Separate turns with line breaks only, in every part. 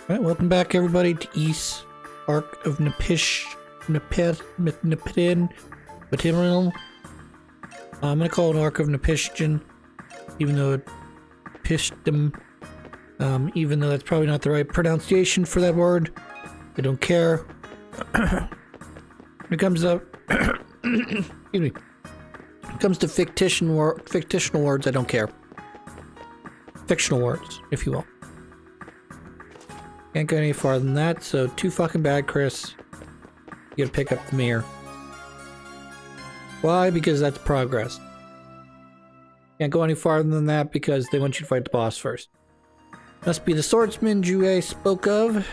Alright, welcome back everybody to East Ark of Napishtim. I'm gonna call it Ark of Napishtim, even though even though that's probably not the right pronunciation for that word. I don't care. When it comes up, excuse me. When it comes to fictional words, I don't care. Fictional words, if you will. Can't go any farther than that, so too fucking bad, Chris. You gotta pick up the mirror. Why? Because that's progress. Can't go any farther than that because they want you to fight the boss first. Must be the swordsman Jue spoke of.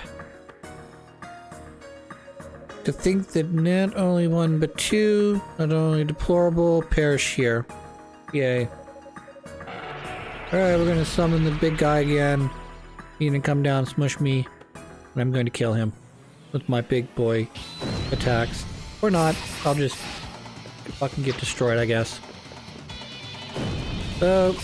To think that not only one but two, not only deplorable, perish here. Yay. Alright, we're gonna summon the big guy again. He's gonna come down, smush me, and I'm going to kill him with my big boy attacks. Or not, I'll just fucking get destroyed, I guess. So,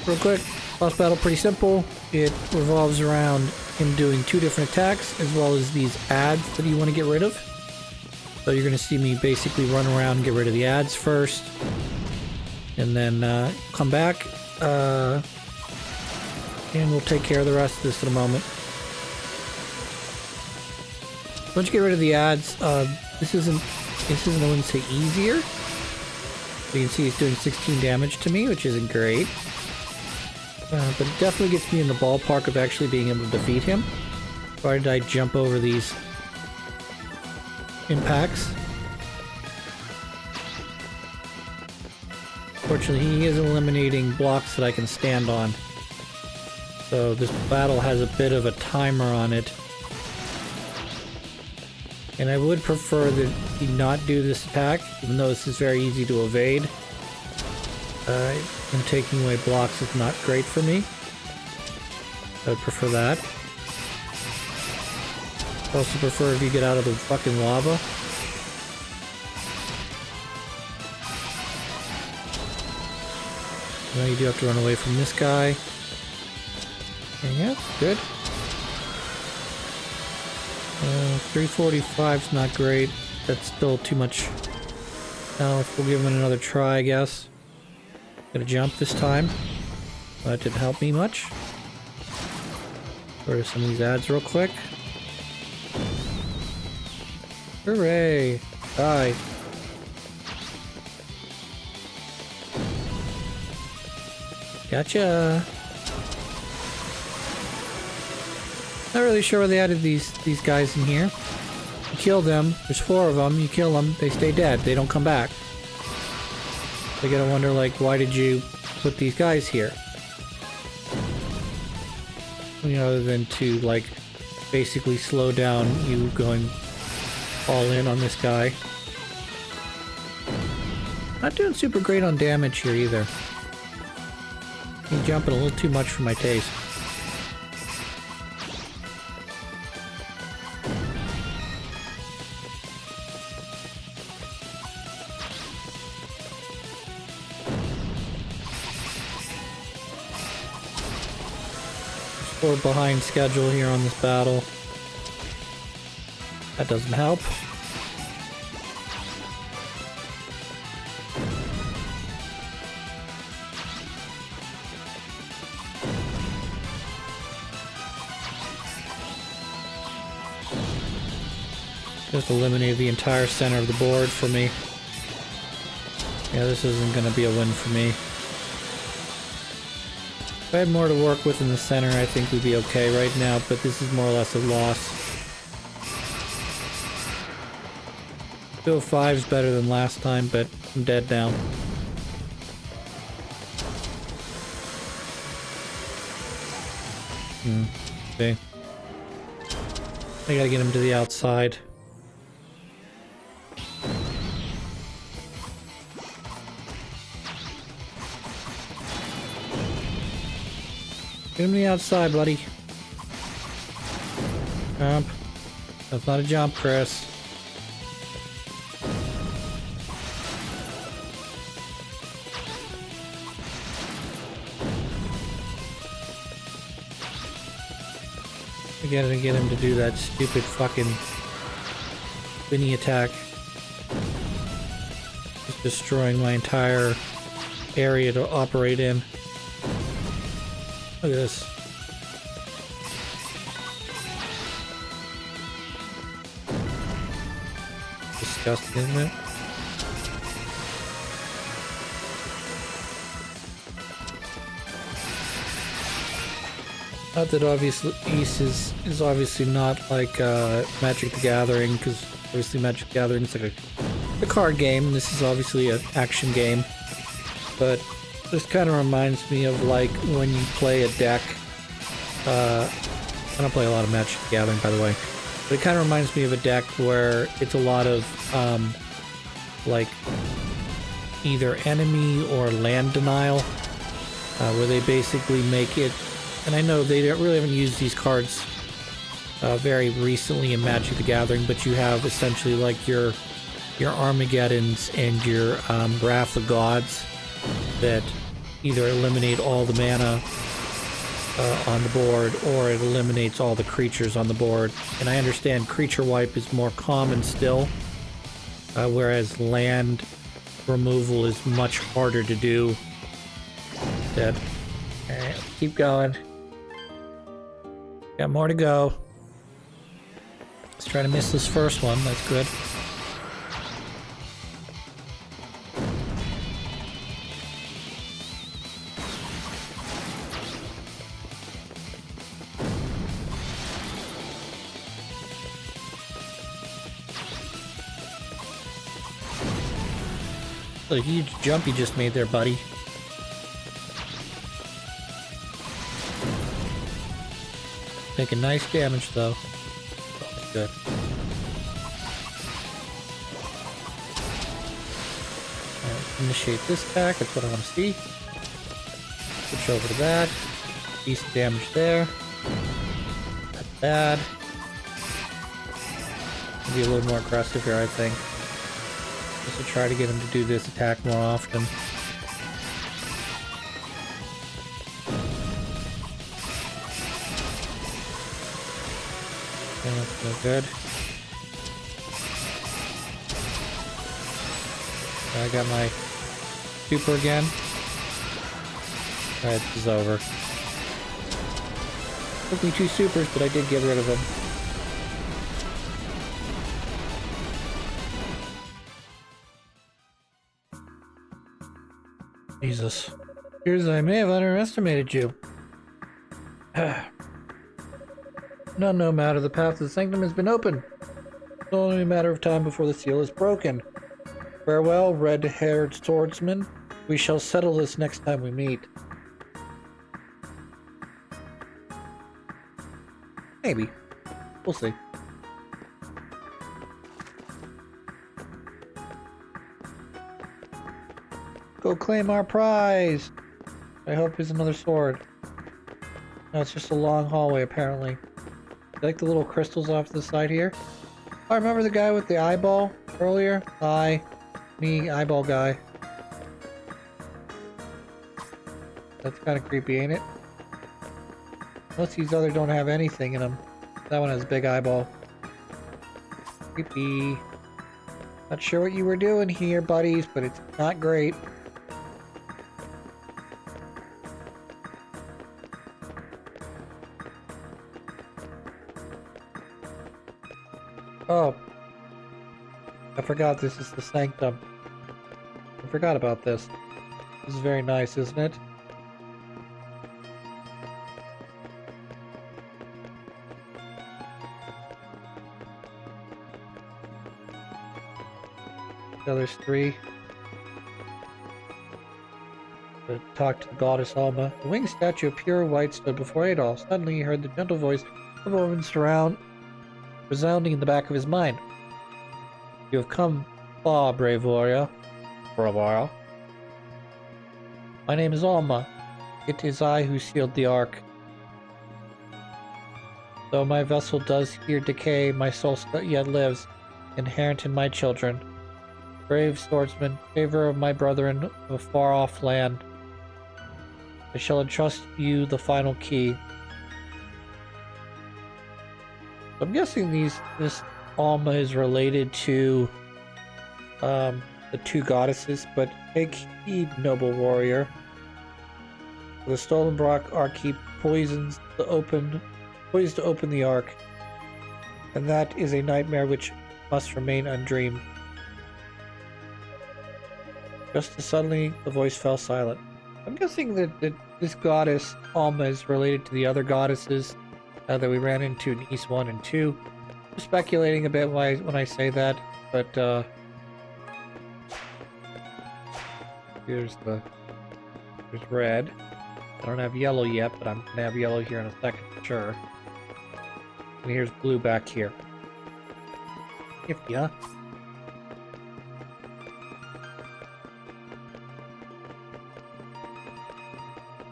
real quick, boss battle pretty simple. It revolves around him doing two different attacks, as well as these ads that you want to get rid of. So you're gonna see me basically run around and get rid of the ads first, and then come back. And we'll take care of the rest of this in a moment. Once you get rid of the ads, this isn't, I wouldn't say easier. You can see he's doing 16 damage to me, which isn't great. But it definitely gets me in the ballpark of actually being able to defeat him. Provided I jump over these impacts. Fortunately, he is eliminating blocks that I can stand on. So this battle has a bit of a timer on it. And I would prefer that he not do this attack, even though this is very easy to evade. And taking away blocks is not great for me. I would prefer that. I also prefer if you get out of the fucking lava. Now you do have to run away from this guy. Yeah, good. 345's not great. That's still too much. Now we'll give him another try, I guess. Gonna jump this time. That didn't help me much. Go to some of these ads real quick. Hooray! Die. Gotcha. Not really sure why they added these guys in here. You kill them. There's 4 of them. You kill them. They stay dead. They don't come back. They gotta wonder, like, why did you put these guys here? You know, other than to, like, basically slow down you going all in on this guy. Not doing super great on damage here either. He's jumping a little too much for my taste. We're behind schedule here on this battle. That doesn't help. Just eliminated the entire center of the board for me. Yeah, this isn't going to be a win for me. If I had more to work with in the center, I think we'd be okay right now, but this is more or less a loss. 205 is better than last time, but I'm dead now. Okay. I gotta get him to the outside. Get him to the outside, buddy. Jump. That's not a jump, Chris. Again, to get him to do that stupid fucking spinny attack. Just destroying my entire area to operate in. Look at this. Disgusting, isn't it? Not that obviously East is obviously not like Magic the Gathering, because obviously Magic the Gathering is like a card game. This is obviously an action game, but this kind of reminds me of like when you play a deck. I don't play a lot of Magic the Gathering, by the way, but it kind of reminds me of a deck where it's a lot of like either enemy or land denial, where they basically make it. And I know they really haven't used these cards very recently in Magic the Gathering, but you have essentially like your Armageddons and your Wrath of Gods that either eliminate all the mana on the board, or it eliminates all the creatures on the board. And I understand creature wipe is more common still, whereas land removal is much harder to do. Alright, keep going. Got more to go. Let's try to miss this first one. That's good. What a huge jump you just made there, buddy. Making nice damage, though. That's good. Alright, initiate this attack. That's what I want to see. Switch over to that. Decent damage there. That's bad. Be a little more aggressive here, I think. Just to try to get him to do this attack more often. That's no good. I got my super again. Alright, this is over. Took me 2 supers, but I did get rid of them. Jesus. Here's I may have underestimated you. No matter, the path to the sanctum has been opened. It's only a matter of time before the seal is broken. Farewell, red-haired swordsman. We shall settle this next time we meet. Maybe. We'll see. Go claim our prize! I hope it's another sword. No, it's just a long hallway, apparently. You like the little crystals off to the side here? I remember the guy with the eyeball earlier? Hi. Me, eyeball guy. That's kind of creepy, ain't it? Unless these other don't have anything in them. That one has a big eyeball. Creepy. Not sure what you were doing here, buddies, but it's not great. Oh. I forgot this is the sanctum. I forgot about this. This is very nice, isn't it? So there's 3. To talk to the goddess Alma. The winged statue of pure white stood before Adol. Suddenly he heard the gentle voice of a woman resounding in the back of his mind. You have come far, brave warrior. Bravura. My name is Alma. It is I who sealed the Ark. Though my vessel does here decay, my soul yet lives, inherent in my children. Brave swordsman, favor of my brethren of a far-off land, I shall entrust you the final key. I'm guessing this Alma is related to the two goddesses, but take heed, noble warrior. The stolen Ark keep poised to open the Ark, and that is a nightmare which must remain undreamed. Just as suddenly, the voice fell silent. I'm guessing that this goddess Alma is related to the other goddesses that we ran into in East 1 and 2. I'm speculating a bit when I say that, but here's red. I don't have yellow yet, but I'm gonna have yellow here in a second for sure. And here's blue back here. Nifty, huh?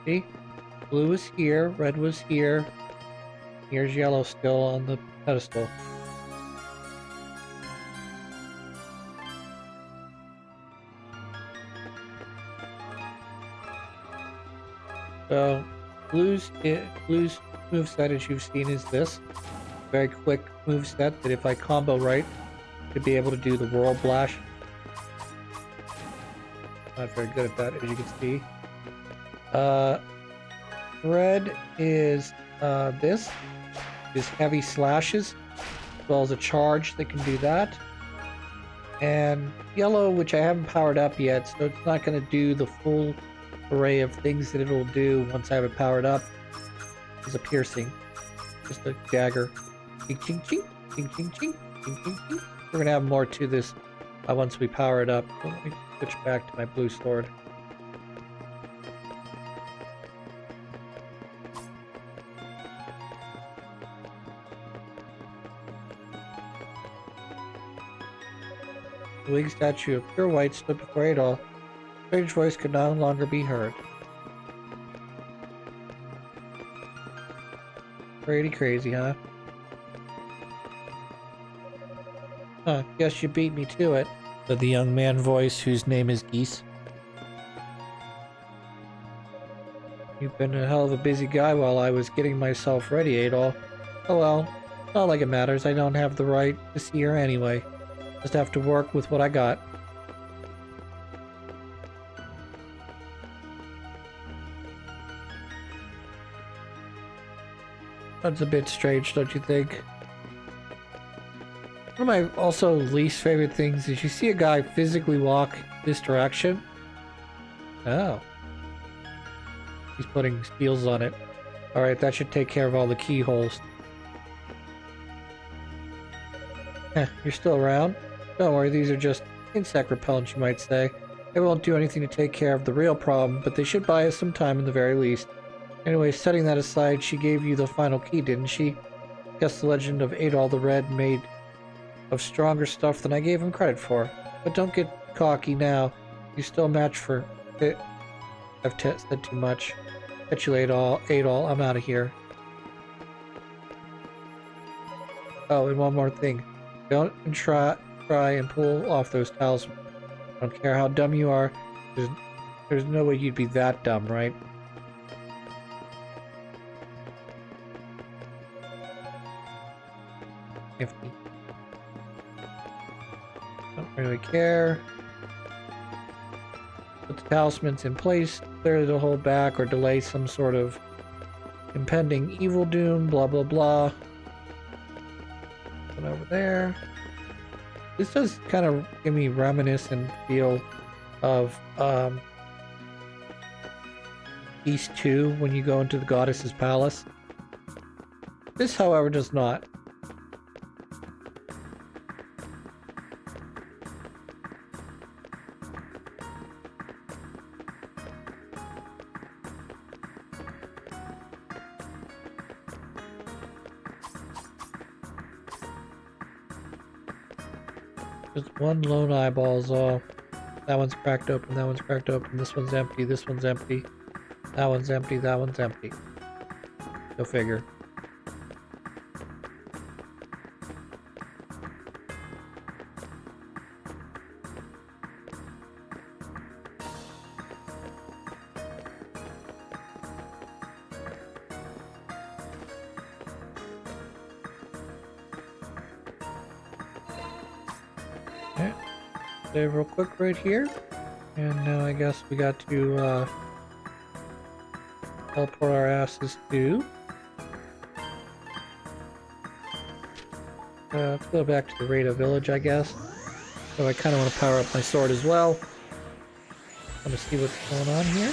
See? Blue was here, red was here. Here's yellow still on the pedestal. So, blue's moveset, as you've seen, is this. Very quick moveset that if I combo right, to be able to do the Whirl Blast. Not very good at that, as you can see. Red is this. Is heavy slashes, as well as a charge that can do that. And yellow, which I haven't powered up yet, so it's not going to do the full array of things that it'll do once I have it powered up, is a piercing. Just a dagger. Ching, ching, ching, ching, ching, ching, ching, ching, ching. We're going to have more to this once we power it up. So let me switch back to my blue sword. The winged statue of pure white stood before Adol. Strange voice could no longer be heard. Pretty crazy, huh? Huh, guess you beat me to it, said the young man voice whose name is Geese. You've been a hell of a busy guy while I was getting myself ready, Adol. Oh well, not like it matters. I don't have the right to see her anyway. Just have to work with what I got. That's a bit strange, don't you think? One of my also least favorite things is you see a guy physically walk this direction. Oh. He's putting steels on it. Alright, that should take care of all the keyholes. You're still around? Don't worry, these are just insect repellents, you might say. They won't do anything to take care of the real problem, but they should buy us some time in the very least. Anyway, setting that aside, she gave you the final key, didn't she? Guess the legend of Adol the Red made of stronger stuff than I gave him credit for. But don't get cocky now. You still match for it. I've said too much. Catch you Adol. I'm out of here. Oh, and one more thing. Don't try and pull off those talismans. I don't care how dumb you are. There's no way you'd be that dumb, right? Nifty. Don't really care. Put the talismans in place. There to hold back or delay some sort of impending evil doom. Blah blah blah. Put over there. This does kind of give me reminiscent feel of East 2 when you go into the goddess's palace. This, however, does not. Just one lone eyeball's all. That one's cracked open, that one's cracked open, this one's empty, this one's empty. That one's empty, that one's empty. Go figure. save real quick right here. And now I guess we got to teleport our asses to... let's go back to the Rada village, I guess. So I kind of want to power up my sword as well. I want to see what's going on here.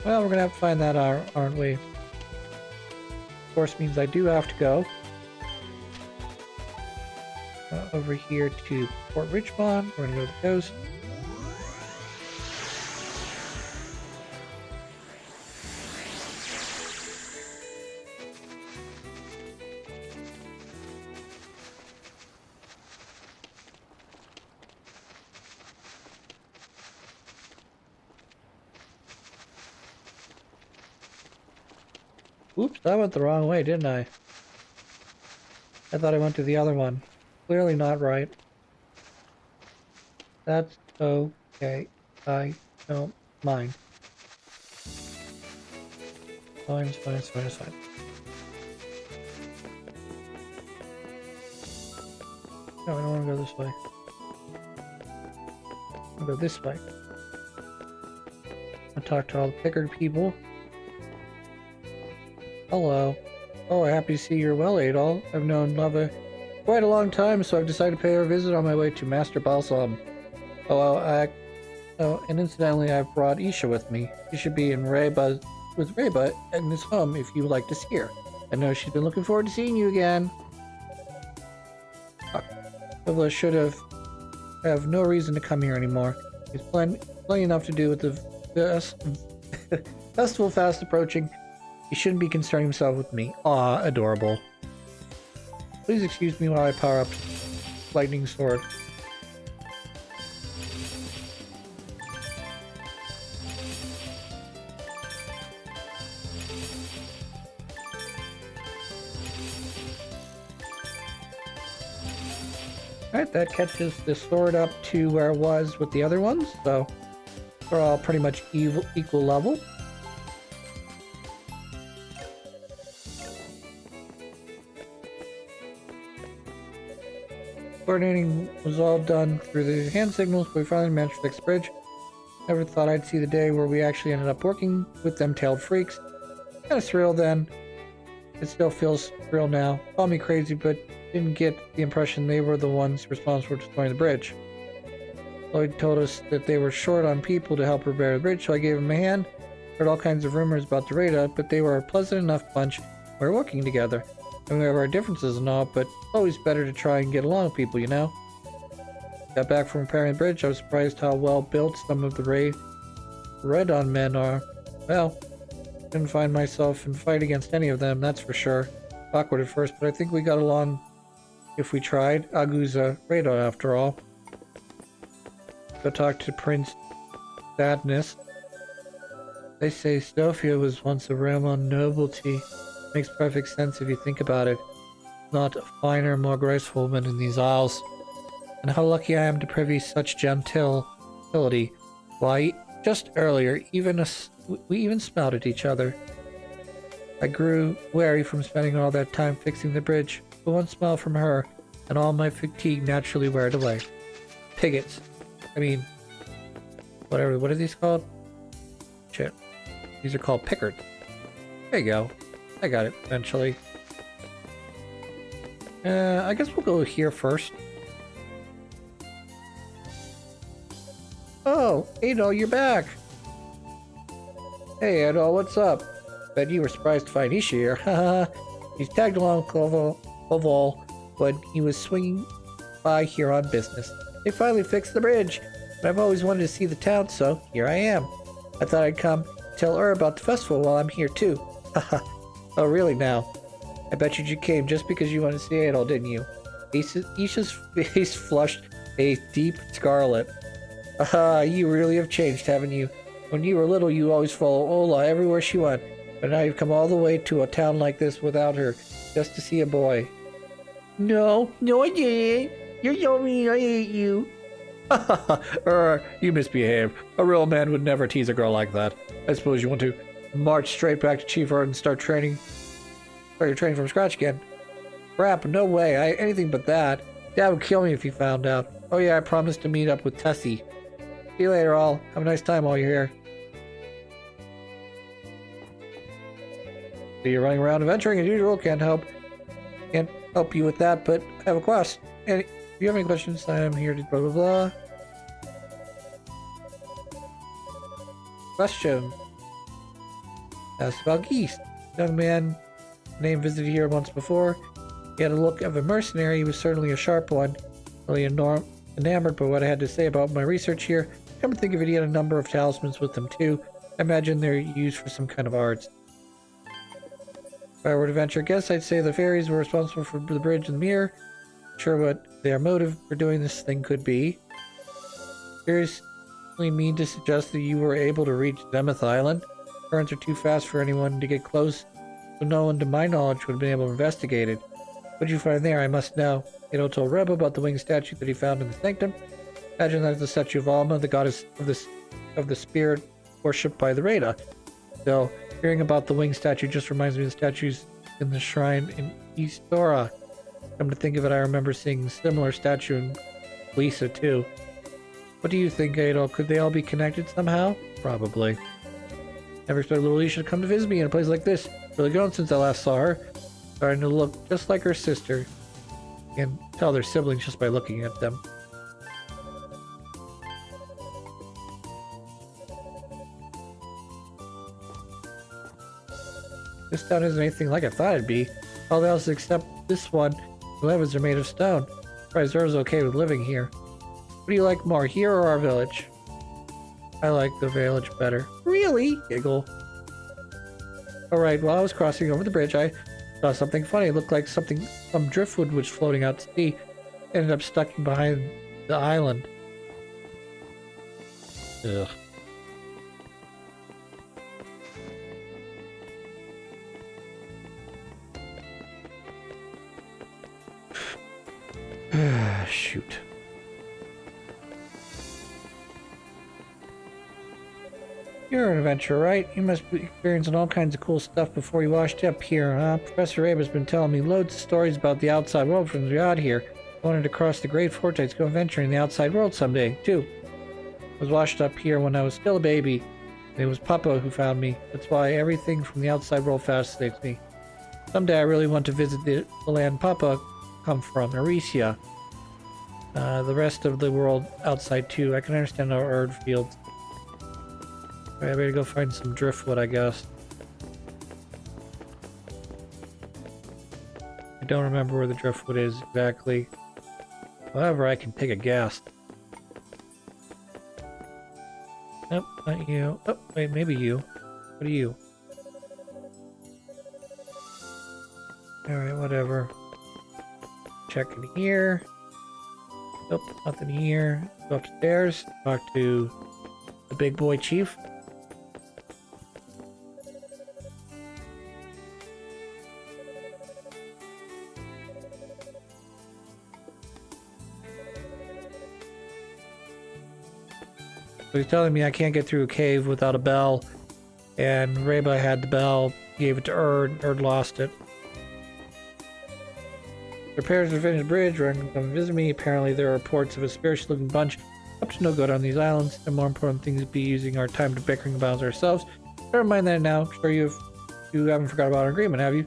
Well, we're gonna have to find that out, aren't we? Of course means I do have to go over here to Port Richmond. We're gonna go to the coast. Oops, I went the wrong way, didn't I? I thought I went to the other one. Clearly not right. That's okay. I don't mind. Fine, it's fine, it's fine, it's fine. No, I don't want to go this way. I'll go this way. I'll talk to all the Pickard people. Hello. Oh, happy to see you're well, Adol. I've known Lava quite a long time, so I've decided to pay her a visit on my way to Master Balsam. Oh, and incidentally, I've brought Isha with me. She should be in with Reba in his home if you would like to see her. I know she's been looking forward to seeing you again. Reba should have no reason to come here anymore. He's plenty enough to do with the festival fast approaching. He shouldn't be concerning himself with me. Aw, adorable. Please excuse me while I power up Lightning Sword. Alright, that catches the sword up to where it was with the other ones, so we're all pretty much equal level. Coordinating was all done through the hand signals, but we finally managed to fix the bridge. Never thought I'd see the day where we actually ended up working with them tailed freaks. Kind of surreal then. It still feels real now. Call me crazy, but didn't get the impression they were the ones responsible for destroying the bridge. Lloyd told us that they were short on people to help repair the bridge, so I gave him a hand. Heard all kinds of rumors about the Rada, but they were a pleasant enough bunch. We were working together. And we have our differences and all, but always better to try and get along with people, you know? Got back from repairing the bridge, I was surprised how well built some of the Red-on men are. Well, didn't find myself in a fight against any of them, that's for sure. Awkward at first, but I think we got along if we tried. Agu's a Radon after all. Go talk to Prince Sadness. They say Sofia was once a realm on nobility. Makes perfect sense if you think about it. Not a finer, more graceful woman in these isles. And how lucky I am to privy such gentility. Why, just earlier, we even smiled at each other. I grew wary from spending all that time fixing the bridge, but one smile from her, and all my fatigue naturally wear away. Pigots. I mean, whatever. What are these called? Shit. These are called Pickard. There you go. I got it eventually. I guess we'll go here first. Oh, Adol, you're back. Hey, Adol, what's up? Bet you were surprised to find Isha here. Haha. He's tagged along Koval when he was swinging by here on business. They finally fixed the bridge, and I've always wanted to see the town, so here I am. I thought I'd come tell her about the festival while I'm here too. Haha. Oh, really now? I bet you came just because you wanted to see Adol, didn't you? Isha's face flushed a deep scarlet. Aha, you really have changed, haven't you? When you were little, you always followed Ola everywhere she went, but now you've come all the way to a town like this without her, just to see a boy. No, I didn't. You're so mean, I hate you. You misbehave. A real man would never tease a girl like that. I suppose you want to march straight back to Chief Art and start your training from scratch again. Crap, no way. Anything but that. Dad would kill me if he found out. Oh yeah, I promised to meet up with Tessie. See you later, all. Have a nice time while you're here. So you're running around adventuring as usual. Can't help you with that, but I have a quest. And if you have any questions, I'm here to blah blah blah. Question. Asked about geese. Young man named visited here once before. He had a look of a mercenary. He was certainly a sharp one. Really enamored by what I had to say about my research here. Come to think of it, he had a number of talismans with him too. I imagine they're used for some kind of arts. If I were to venture a guess, I'd say the fairies were responsible for the bridge and the mirror. Not sure what their motive for doing this thing could be. Seriously mean to suggest that you were able to reach Zemeth Island? Currents are too fast for anyone to get close, so no one to my knowledge would have been able to investigate it. What did you find there? I must know. Ado told Reb about the winged statue that he found in the sanctum. Imagine that is the statue of Alma, the goddess of the spirit worshipped by the Reda. So, hearing about the winged statue just reminds me of the statues in the shrine in East Dora. Come to think of it, I remember seeing a similar statue in Lisa too. What do you think, Ado? Could they all be connected somehow? Probably. Never expected little Lisa to come to visit me in a place like this. Really grown since I last saw her. Starting to look just like her sister. You can tell they're siblings just by looking at them. This town isn't anything like I thought it'd be. All the houses except this one, the levels are made of stone. Surprised Zoro's okay with living here. What do you like more, here or our village? I like the village better. Really? Giggle. Alright, while I was crossing over the bridge, I saw something funny. It looked like some driftwood was floating out to sea. Ended up stuck behind the island. Ugh. Shoot. You're an adventurer, right? You must be experiencing all kinds of cool stuff before you washed up here, huh? Professor Abe has been telling me loads of stories about the outside world from the out here. I wanted to cross the Great Vortex to go adventuring in the outside world someday, too. I was washed up here when I was still a baby, and it was Papa who found me. That's why everything from the outside world fascinates me. Someday I really want to visit the land Papa come from, Eresia. The rest of the world outside too. I can understand our Erd fields. Alright, I better go find some driftwood, I guess. I don't remember where the driftwood is exactly. However, I can take a guess. Nope, not you. Oh, wait, maybe you. What are you? Alright, whatever. Check in here. Nope, nothing here. Go upstairs, talk to the big boy chief. So he's telling me I can't get through a cave without a bell, and Reba had the bell, gave it to Erd lost it. Repairs to finish bridge, Ren can come visit me. Apparently there are reports of a spiritual looking bunch up to no good on these islands, and more important things to be using our time to bickering about ourselves. Never mind that now. Sure you haven't forgot about our agreement, have you?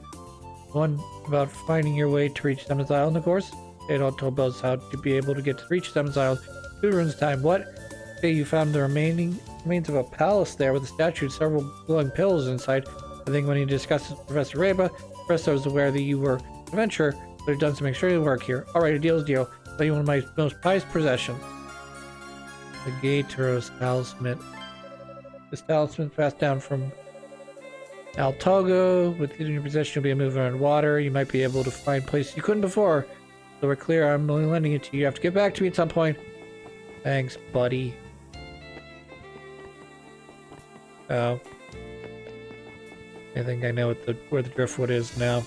One about finding your way to reach Seventh Island, of course. They don't tell Buzz how to be able to get to reach Seventh Island. 2 runes time. What? Say you found the remains of a palace there with a statue and several glowing pillars inside. I think when he discussed with Professor Reba, Professor was aware that you were an adventurer, but it done to make sure you work here. Alright, a deal's a deal. I'll tell you one of my most prized possessions. The Gateros talisman. This talisman passed down from Altogo. With it in your possession, you'll be able to move around water. You might be able to find places you couldn't before. So we're clear, I'm only lending it to you. You have to get back to me at some point. Thanks, buddy. Oh. I think I know where the driftwood is now.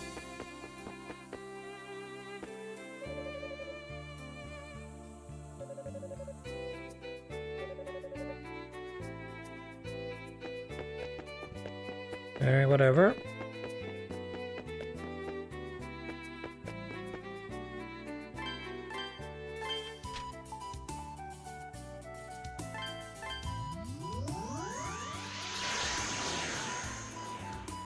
Alright, whatever.